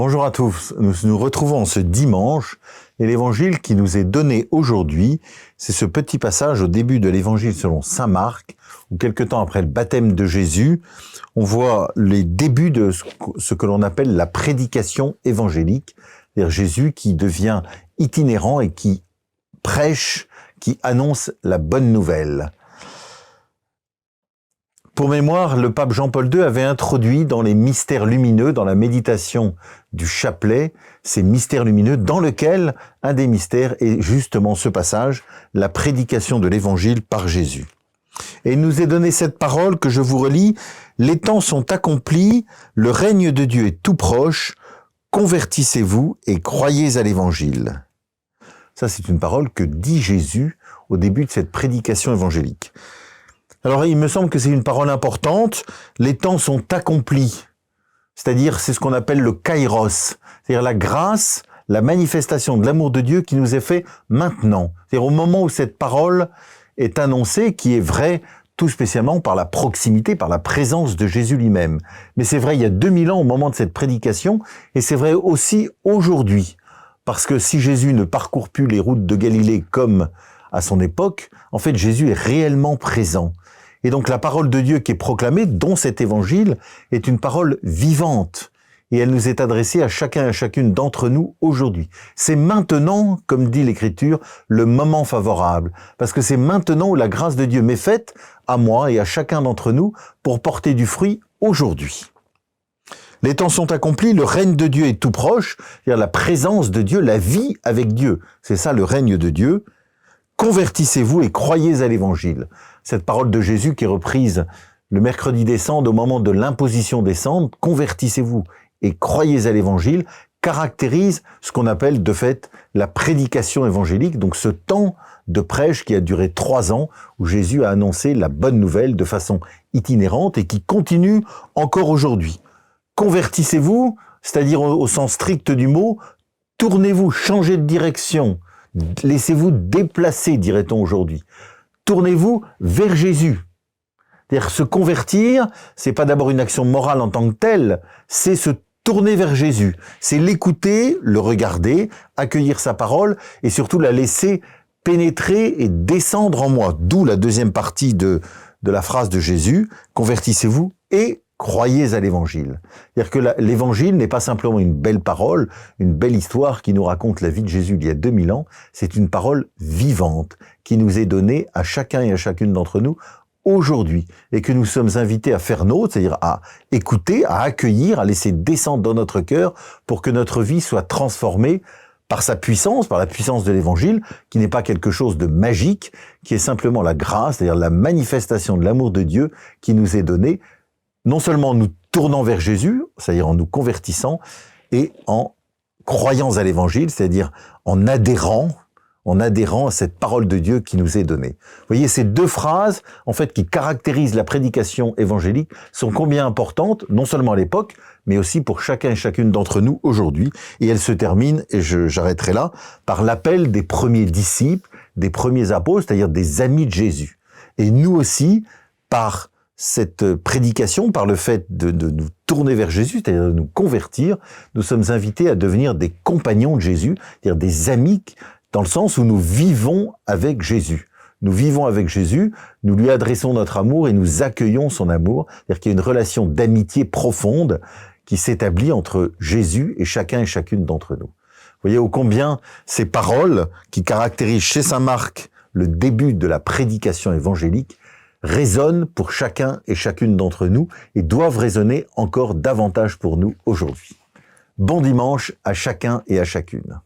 Bonjour à tous, nous nous retrouvons ce dimanche et l'évangile qui nous est donné aujourd'hui, c'est ce petit passage au début de l'évangile selon saint Marc, où quelque temps après le baptême de Jésus, on voit les débuts de ce que l'on appelle la prédication évangélique, c'est-à-dire Jésus qui devient itinérant et qui prêche, qui annonce la bonne nouvelle. Pour mémoire, le pape Jean-Paul II avait introduit dans les mystères lumineux, dans la méditation du chapelet, ces mystères lumineux dans lesquels un des mystères est justement ce passage, la prédication de l'évangile par Jésus. Et il nous est donné cette parole que je vous relis, « Les temps sont accomplis, le règne de Dieu est tout proche, convertissez-vous et croyez à l'évangile. » Ça, c'est une parole que dit Jésus au début de cette prédication évangélique. Alors, il me semble que c'est une parole importante. Les temps sont accomplis. C'est-à-dire, c'est ce qu'on appelle le kairos. C'est-à-dire la grâce, la manifestation de l'amour de Dieu qui nous est fait maintenant. C'est-à-dire au moment où cette parole est annoncée, qui est vraie tout spécialement par la proximité, par la présence de Jésus lui-même. Mais c'est vrai il y a 2000 ans au moment de cette prédication, et c'est vrai aussi aujourd'hui. Parce que si Jésus ne parcourt plus les routes de Galilée comme à son époque, en fait, Jésus est réellement présent. Et donc la parole de Dieu qui est proclamée, dont cet évangile, est une parole vivante. Et elle nous est adressée à chacun et à chacune d'entre nous aujourd'hui. C'est maintenant, comme dit l'Écriture, le moment favorable. Parce que c'est maintenant où la grâce de Dieu m'est faite, à moi et à chacun d'entre nous, pour porter du fruit aujourd'hui. Les temps sont accomplis, le règne de Dieu est tout proche, c'est-à-dire la présence de Dieu, la vie avec Dieu. C'est ça le règne de Dieu. Convertissez-vous et croyez à l'évangile. Cette parole de Jésus qui est reprise le mercredi des Cendres au moment de l'imposition des cendres, convertissez-vous et croyez à l'évangile, caractérise ce qu'on appelle de fait la prédication évangélique, donc ce temps de prêche qui a duré 3 ans, où Jésus a annoncé la bonne nouvelle de façon itinérante et qui continue encore aujourd'hui. Convertissez-vous, c'est-à-dire au sens strict du mot, tournez-vous, changez de direction, laissez-vous déplacer, dirait-on aujourd'hui. Tournez-vous vers Jésus. C'est-à-dire se convertir, c'est pas d'abord une action morale en tant que telle, c'est se tourner vers Jésus. C'est l'écouter, le regarder, accueillir sa parole et surtout la laisser pénétrer et descendre en moi. D'où la deuxième partie de la phrase de Jésus, convertissez-vous et croyez à l'évangile. C'est-à-dire que l'évangile n'est pas simplement une belle parole, une belle histoire qui nous raconte la vie de Jésus il y a 2000 ans, c'est une parole vivante qui nous est donnée à chacun et à chacune d'entre nous aujourd'hui et que nous sommes invités à faire nôtre, c'est-à-dire à écouter, à accueillir, à laisser descendre dans notre cœur pour que notre vie soit transformée par sa puissance, par la puissance de l'évangile, qui n'est pas quelque chose de magique, qui est simplement la grâce, c'est-à-dire la manifestation de l'amour de Dieu qui nous est donnée non seulement en nous tournant vers Jésus, c'est-à-dire en nous convertissant, et en croyant à l'évangile, c'est-à-dire en adhérant à cette parole de Dieu qui nous est donnée. Vous voyez, ces deux phrases, en fait, qui caractérisent la prédication évangélique, sont combien importantes, non seulement à l'époque, mais aussi pour chacun et chacune d'entre nous aujourd'hui. Et elles se terminent, et j'arrêterai là, par l'appel des premiers disciples, des premiers apôtres, c'est-à-dire des amis de Jésus. Et nous aussi, par cette prédication, par le fait de nous tourner vers Jésus, c'est-à-dire de nous convertir, nous sommes invités à devenir des compagnons de Jésus, c'est-à-dire des amis, dans le sens où nous vivons avec Jésus. Nous vivons avec Jésus, nous lui adressons notre amour et nous accueillons son amour, c'est-à-dire qu'il y a une relation d'amitié profonde qui s'établit entre Jésus et chacun et chacune d'entre nous. Vous voyez ô combien ces paroles qui caractérisent chez saint Marc le début de la prédication évangélique résonnent pour chacun et chacune d'entre nous et doivent résonner encore davantage pour nous aujourd'hui. Bon dimanche à chacun et à chacune.